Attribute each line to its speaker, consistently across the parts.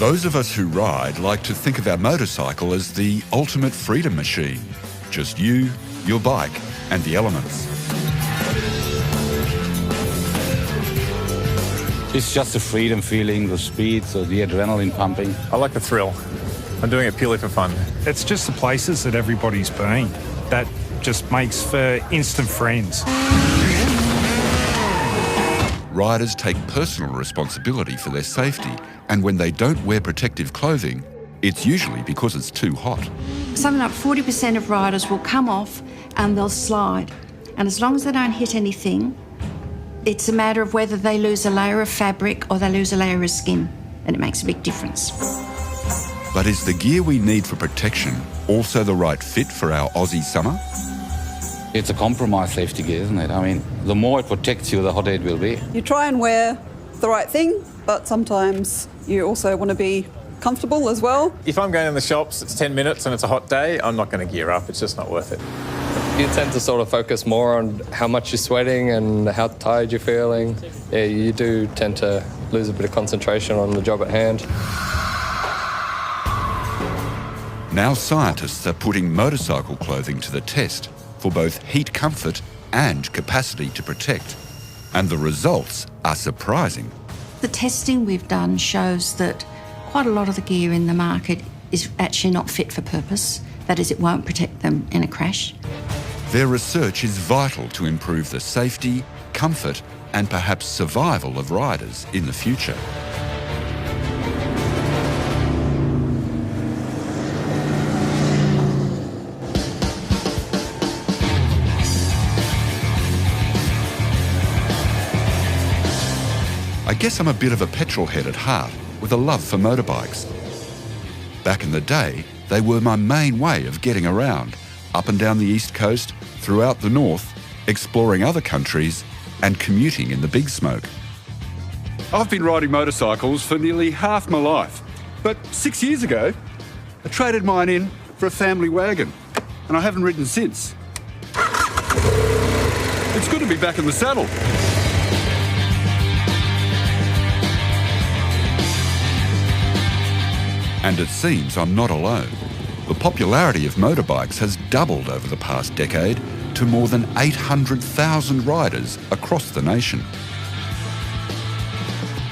Speaker 1: Those of us who ride like to think of our motorcycle as the ultimate freedom machine. Just you, your bike, and the elements.
Speaker 2: It's just the freedom feeling, the speed, so the adrenaline pumping.
Speaker 3: I like the thrill. I'm doing it purely for fun.
Speaker 4: It's just the places that everybody's been. That just makes for instant friends.
Speaker 1: Riders take personal responsibility for their safety, and when they don't wear protective clothing, it's usually because it's too hot.
Speaker 5: Something like 40% of riders will come off and they'll slide. And as long as they don't hit anything, it's a matter of whether they lose a layer of fabric or they lose a layer of skin, and it makes a big difference.
Speaker 1: But is the gear we need for protection also the right fit for our Aussie summer?
Speaker 2: It's a compromise safety gear, isn't it? I mean, the more it protects you, the hotter it will be.
Speaker 6: You try and wear the right thing, but sometimes you also want to be comfortable as well.
Speaker 3: If I'm going in the shops, it's 10 minutes and it's a hot day, I'm not going to gear up. It's just not worth it.
Speaker 7: You tend to sort of focus more on how much you're sweating and how tired you're feeling. Yeah, you do tend to lose a bit of concentration on the job at hand.
Speaker 1: Now scientists are putting motorcycle clothing to the test for both heat comfort and capacity to protect. And the results are surprising.
Speaker 5: The testing we've done shows that quite a lot of the gear in the market is actually not fit for purpose. That is, it won't protect them in a crash.
Speaker 1: Their research is vital to improve the safety, comfort, and perhaps survival of riders in the future. I guess I'm a bit of a petrol head at heart, with a love for motorbikes. Back in the day, they were my main way of getting around, up and down the East Coast, throughout the North, exploring other countries, and commuting in the big smoke. I've been riding motorcycles for nearly half my life, but 6 years ago, I traded mine in for a family wagon, and I haven't ridden since. It's good to be back in the saddle. And it seems I'm not alone. The popularity of motorbikes has doubled over the past decade to more than 800,000 riders across the nation.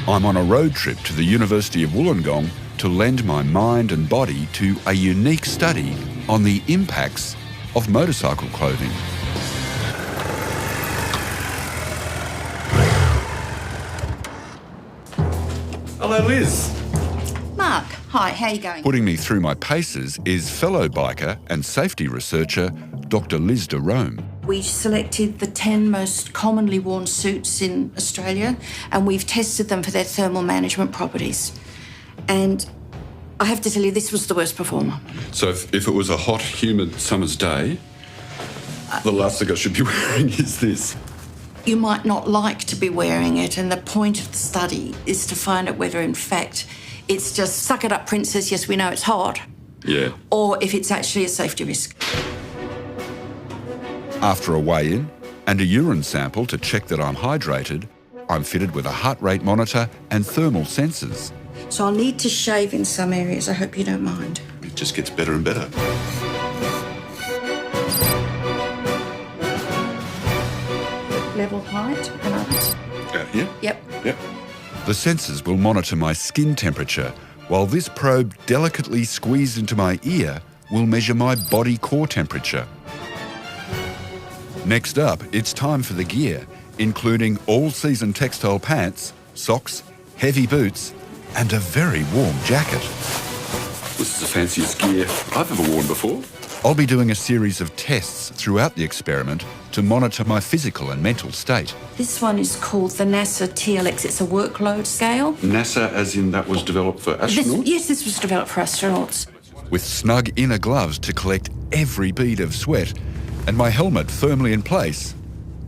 Speaker 1: I'm on a road trip to the University of Wollongong to lend my mind and body to a unique study on the impacts of motorcycle clothing. Hello, Liz.
Speaker 5: Mark, hi, how are you going?
Speaker 1: Putting me through my paces is fellow biker and safety researcher, Dr. Liz de Rome.
Speaker 5: We selected the 10 most commonly worn suits in Australia, and we've tested them for their thermal management properties. And I have to tell you, this was the worst performer.
Speaker 1: So if it was a hot, humid summer's day, the last thing I should be wearing is this.
Speaker 5: You might not like to be wearing it, and the point of the study is to find out whether, in fact, it's just suck it up, princess, yes, we know it's hot.
Speaker 1: Yeah.
Speaker 5: Or if it's actually a safety risk.
Speaker 1: After a weigh-in and a urine sample to check that I'm hydrated, I'm fitted with a heart rate monitor and thermal sensors.
Speaker 5: So I'll need to shave in some areas. I hope you don't mind.
Speaker 1: It just gets better and better.
Speaker 5: Level height and others.
Speaker 1: Out here?
Speaker 5: Yep.
Speaker 1: Yep. The sensors will monitor my skin temperature, while this probe delicately squeezed into my ear will measure my body core temperature. Next up, it's time for the gear, including all-season textile pants, socks, heavy boots, and a very warm jacket. This is the fanciest gear I've ever worn before. I'll be doing a series of tests throughout the experiment to monitor my physical and mental state.
Speaker 5: This one is called the NASA TLX. It's a workload scale.
Speaker 1: NASA, as in that was developed for astronauts?
Speaker 5: Yes, this was developed for astronauts.
Speaker 1: With snug inner gloves to collect every bead of sweat and my helmet firmly in place,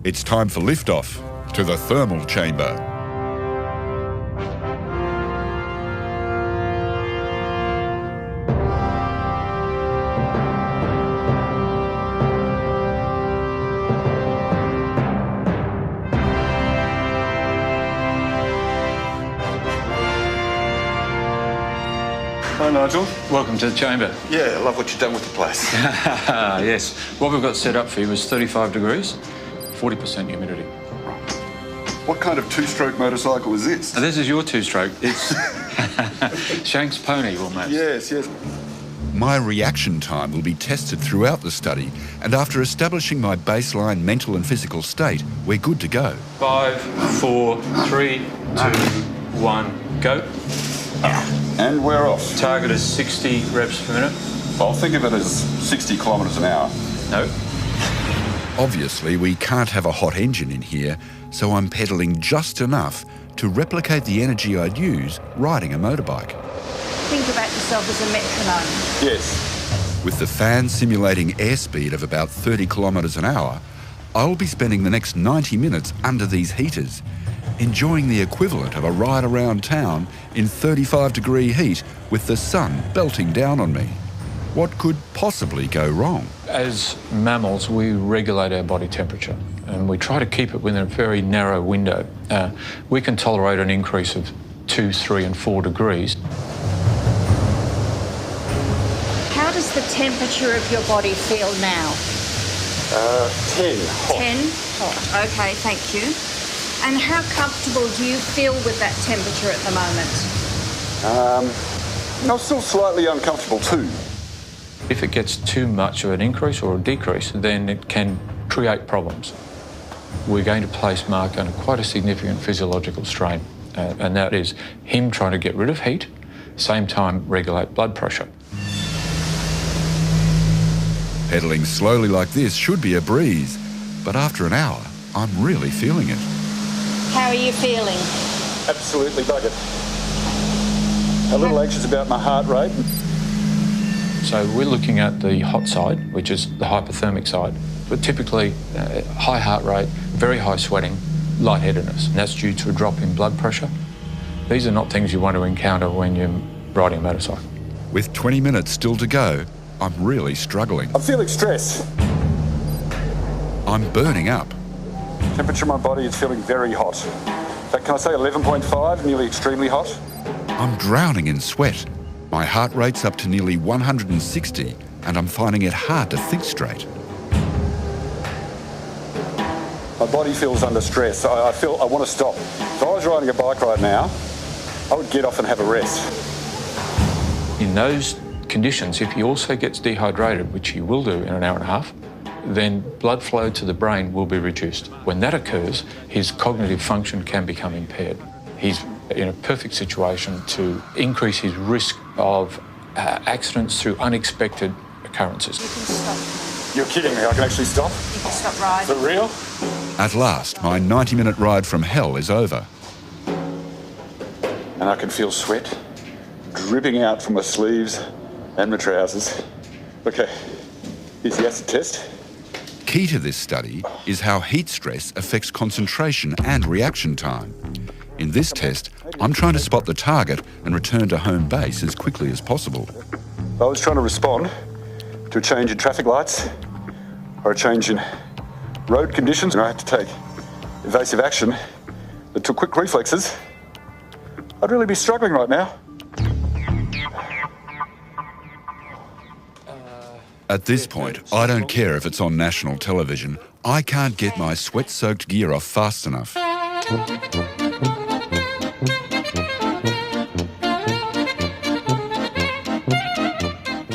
Speaker 1: it's time for liftoff to the thermal chamber.
Speaker 8: Hi, Nigel.
Speaker 9: Welcome to the chamber.
Speaker 8: Yeah, I love what you've done with the place.
Speaker 9: Yes. What we've got set up for you is 35 degrees, 40% humidity.
Speaker 8: What kind of two-stroke motorcycle is this?
Speaker 9: Now, this is your two-stroke. It's Shank's pony, almost.
Speaker 8: Yes, yes.
Speaker 1: My reaction time will be tested throughout the study, and after establishing my baseline mental and physical state, we're good to go.
Speaker 9: 5, 4, 3, 2, 1, go.
Speaker 8: And we're off.
Speaker 9: Target is 60 reps per minute.
Speaker 8: I'll think of it as 60 kilometres an hour.
Speaker 9: No.
Speaker 1: Obviously, we can't have a hot engine in here, so I'm pedalling just enough to replicate the energy I'd use riding a motorbike.
Speaker 5: Think about yourself as a metronome.
Speaker 8: Yes.
Speaker 1: With the fan simulating airspeed of about 30 kilometres an hour, I'll be spending the next 90 minutes under these heaters, enjoying the equivalent of a ride around town in 35-degree heat with the sun belting down on me. What could possibly go wrong?
Speaker 9: As mammals, we regulate our body temperature, and we try to keep it within a very narrow window. We can tolerate an increase of 2, 3 and 4 degrees.
Speaker 5: How does the temperature of your body feel now?
Speaker 8: 10. Hot.
Speaker 5: 10? Hot. OK, thank you. And how comfortable do you feel with that temperature at the moment?
Speaker 8: I'm still slightly uncomfortable too.
Speaker 9: If it gets too much of an increase or a decrease, then it can create problems. We're going to place Mark under quite a significant physiological strain, and that is him trying to get rid of heat, same time regulate blood pressure.
Speaker 1: Pedaling slowly like this should be a breeze, but after an hour, I'm really feeling it.
Speaker 5: How are you feeling?
Speaker 8: Absolutely buggered. A little anxious about my heart rate.
Speaker 9: So we're looking at the hot side, which is the hypothermic side, but typically high heart rate, very high sweating, lightheadedness, and that's due to a drop in blood pressure. These are not things you want to encounter when you're riding a motorcycle.
Speaker 1: With 20 minutes still to go, I'm really struggling.
Speaker 8: I'm feeling stress.
Speaker 1: I'm burning up.
Speaker 8: Temperature in my body is feeling very hot. In fact, can I say 11.5, nearly extremely hot?
Speaker 1: I'm drowning in sweat. My heart rate's up to nearly 160, and I'm finding it hard to think straight.
Speaker 8: My body feels under stress. I feel I want to stop. If I was riding a bike right now, I would get off and have a rest.
Speaker 9: In those conditions, if he also gets dehydrated, which he will do in an hour and a half, then blood flow to the brain will be reduced. When that occurs, his cognitive function can become impaired. He's in a perfect situation to increase his risk of accidents through unexpected occurrences.
Speaker 5: You can stop.
Speaker 8: You're kidding me, I can actually stop?
Speaker 5: You can stop riding.
Speaker 8: For real?
Speaker 1: At last, my 90-minute ride from hell is over.
Speaker 8: And I can feel sweat dripping out from my sleeves and my trousers. Okay, here's the acid test.
Speaker 1: Key to this study is how heat stress affects concentration and reaction time. In this test, I'm trying to spot the target and return to home base as quickly as possible.
Speaker 8: I was trying to respond to a change in traffic lights or a change in road conditions, and I had to take evasive action that took quick reflexes. I'd really be struggling right now.
Speaker 1: At this point, I don't care if it's on national television. I can't get my sweat-soaked gear off fast enough.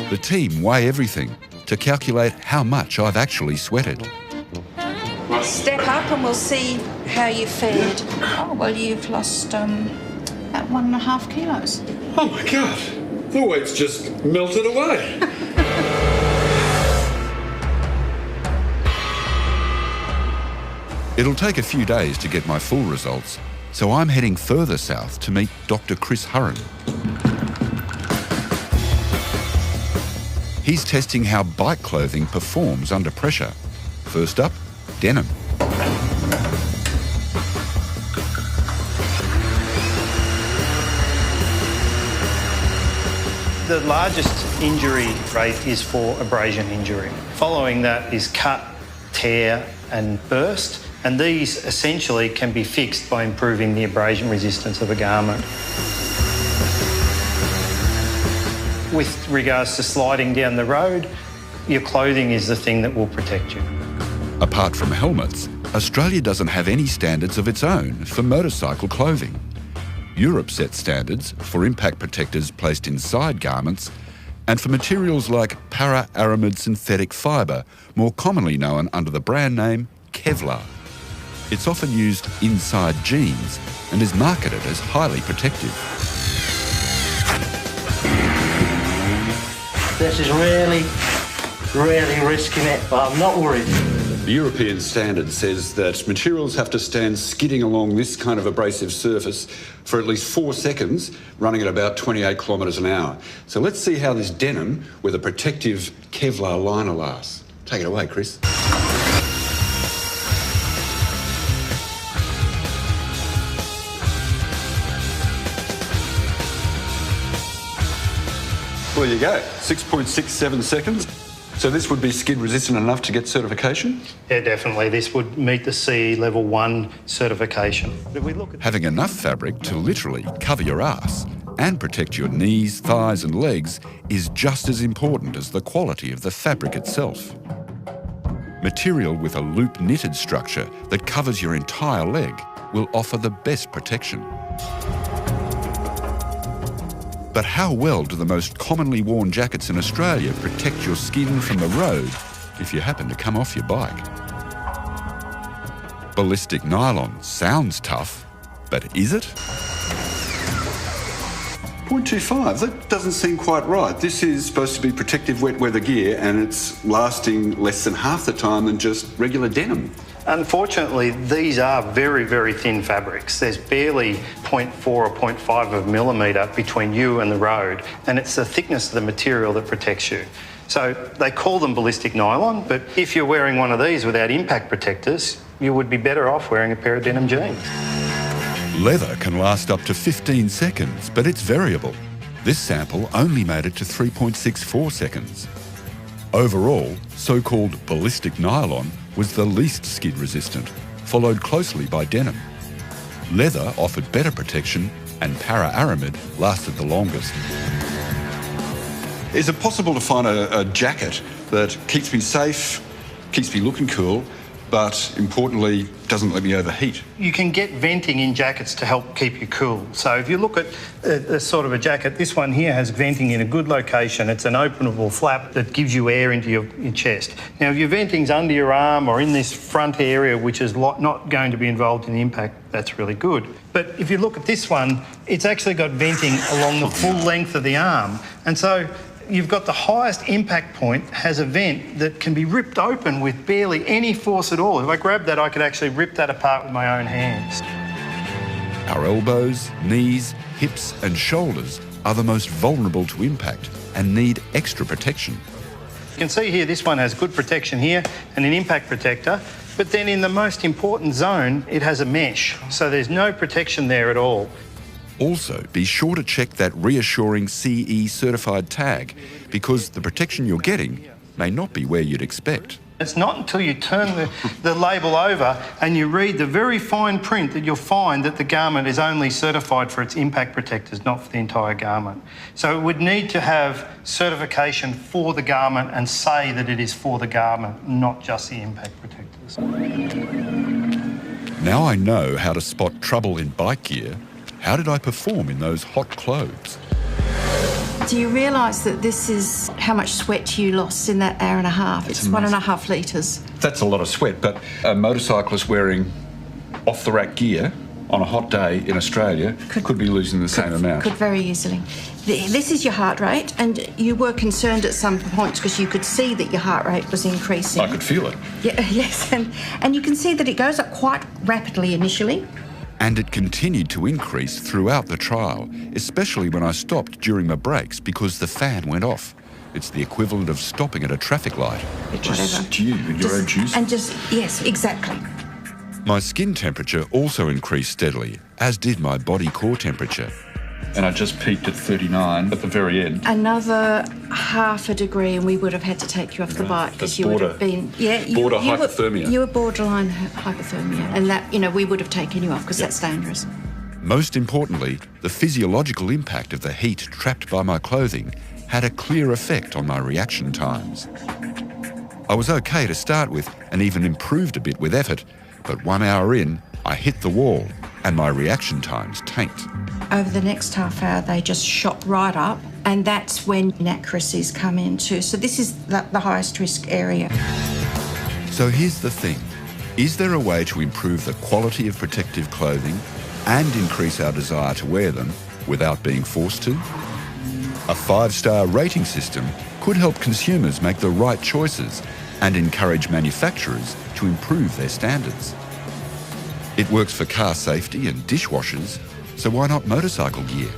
Speaker 1: The team weigh everything to calculate how much I've actually sweated.
Speaker 5: Step up and we'll see how you fared. Oh, well, you've lost about 1.5 kilos.
Speaker 10: Oh my God, the weight's just melted away.
Speaker 1: It'll take a few days to get my full results, so I'm heading further south to meet Dr. Chris Hurren. He's testing how bike clothing performs under pressure. First up, denim.
Speaker 11: The largest injury rate is for abrasion injury. Following that is cut, tear and burst, and these essentially can be fixed by improving the abrasion resistance of a garment. with regards to sliding down the road, your clothing is the thing that will protect you.
Speaker 1: Apart from helmets, Australia doesn't have any standards of its own for motorcycle clothing. Europe sets standards for impact protectors placed inside garments and for materials like para-aramid synthetic fibre, more commonly known under the brand name Kevlar. It's often used inside jeans and is marketed as highly protective.
Speaker 12: This is really risking it, but I'm not worried.
Speaker 10: The European standard says that materials have to stand skidding along this kind of abrasive surface for at least 4 seconds, running at about 28 kilometres an hour. So let's see how this denim with a protective Kevlar liner lasts. Take it away, Chris. Well, there you go, 6.67 seconds. So this would be skid resistant enough to get certification?
Speaker 11: Yeah, definitely. This would meet the CE Level 1 certification. If we look at
Speaker 1: Having enough fabric to literally cover your ass and protect your knees, thighs and legs is just as important as the quality of the fabric itself. Material with a loop knitted structure that covers your entire leg will offer the best protection. But how well do the most commonly worn jackets in Australia protect your skin from the road if you happen to come off your bike? Ballistic nylon sounds tough, but is it?
Speaker 10: 0.25, that doesn't seem quite right. This is supposed to be protective wet weather gear and it's lasting less than half the time than just regular denim.
Speaker 11: Unfortunately, these are very, very thin fabrics. There's barely 0.4 or 0.5 of a millimetre between you and the road, and it's the thickness of the material that protects you. So they call them ballistic nylon, but if you're wearing one of these without impact protectors, you would be better off wearing a pair of denim jeans.
Speaker 1: Leather can last up to 15 seconds, but it's variable. This sample only made it to 3.64 seconds. Overall, so-called ballistic nylon was the least skid resistant, followed closely by denim. Leather offered better protection and para-aramid lasted the longest.
Speaker 10: Is it possible to find a jacket that keeps me safe, keeps me looking cool, but importantly doesn't let me overheat?
Speaker 11: You can get venting in jackets to help keep you cool. So if you look at a sort of a jacket, this one here has venting in a good location. It's an openable flap that gives you air into your chest. Now, if your venting's under your arm or in this front area, which is not going to be involved in the impact, that's really good. But if you look at this one, it's actually got venting along the full length of the arm. And so you've got the highest impact point has a vent that can be ripped open with barely any force at all. If I grab that, I could actually rip that apart with my own hands.
Speaker 1: Our elbows, knees, hips and shoulders are the most vulnerable to impact and need extra protection.
Speaker 11: You can see here this one has good protection here and an impact protector, but then in the most important zone it has a mesh, so there's no protection there at all.
Speaker 1: Also, be sure to check that reassuring CE certified tag because the protection you're getting may not be where you'd expect.
Speaker 11: It's not until you turn the label over and you read the very fine print that you'll find that the garment is only certified for its impact protectors, not for the entire garment. So it would need to have certification for the garment and say that it is for the garment, not just the impact protectors.
Speaker 1: Now I know how to spot trouble in bike gear. How did I perform in those hot clothes?
Speaker 5: Do you realise that this is how much sweat you lost in that hour and a half? It's 1.5 litres.
Speaker 10: That's a lot of sweat, but a motorcyclist wearing off-the-rack gear on a hot day in Australia could be losing the same amount.
Speaker 5: Could very easily. This is your heart rate, and you were concerned at some points because you could see that your heart rate was increasing.
Speaker 10: I could feel it.
Speaker 5: Yeah, yes, and you can see that it goes up quite rapidly initially.
Speaker 1: And it continued to increase throughout the trial, especially when I stopped during my breaks because the fan went off. It's the equivalent of stopping at a traffic light.
Speaker 10: Just stew with your own juice.
Speaker 5: And yes, exactly.
Speaker 1: My skin temperature also increased steadily, as did my body core temperature.
Speaker 10: And I just peaked at 39 at the very end.
Speaker 5: Another 0.5 degree and we would have had to take you off the bike because you would have been...
Speaker 10: Border hypothermia.
Speaker 5: You were borderline hypothermia, and that, we would have taken you off because that's dangerous.
Speaker 1: Most importantly, the physiological impact of the heat trapped by my clothing had a clear effect on my reaction times. I was okay to start with and even improved a bit with effort, but 1 hour in, I hit the wall and my reaction times tanked.
Speaker 5: Over the next half hour, they just shot right up, and that's when inaccuracies come in too. So this is the highest risk area.
Speaker 1: So here's the thing. Is there a way to improve the quality of protective clothing and increase our desire to wear them without being forced to? A 5-star rating system could help consumers make the right choices and encourage manufacturers to improve their standards. It works for car safety and dishwashers, so why not motorcycle gear?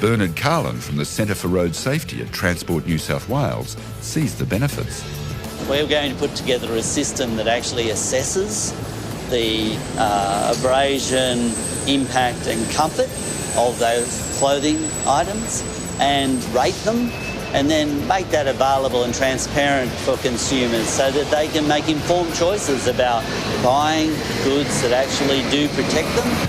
Speaker 1: Bernard Carlin from the Centre for Road Safety at Transport New South Wales sees the benefits.
Speaker 13: We're going to put together a system that actually assesses the abrasion, impact and comfort of those clothing items and rate them, and then make that available and transparent for consumers so that they can make informed choices about buying goods that actually do protect them.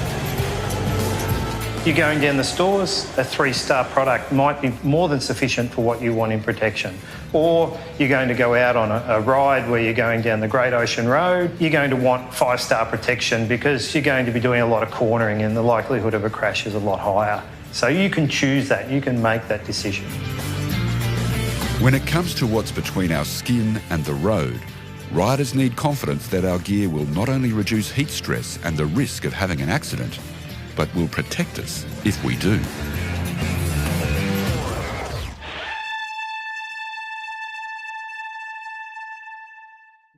Speaker 11: You're going down the stores, a 3-star product might be more than sufficient for what you want in protection. Or you're going to go out on a ride where you're going down the Great Ocean Road, you're going to want 5-star protection because you're going to be doing a lot of cornering and the likelihood of a crash is a lot higher. So you can choose that, you can make that decision.
Speaker 1: When it comes to what's between our skin and the road, riders need confidence that our gear will not only reduce heat stress and the risk of having an accident, but will protect us if we do.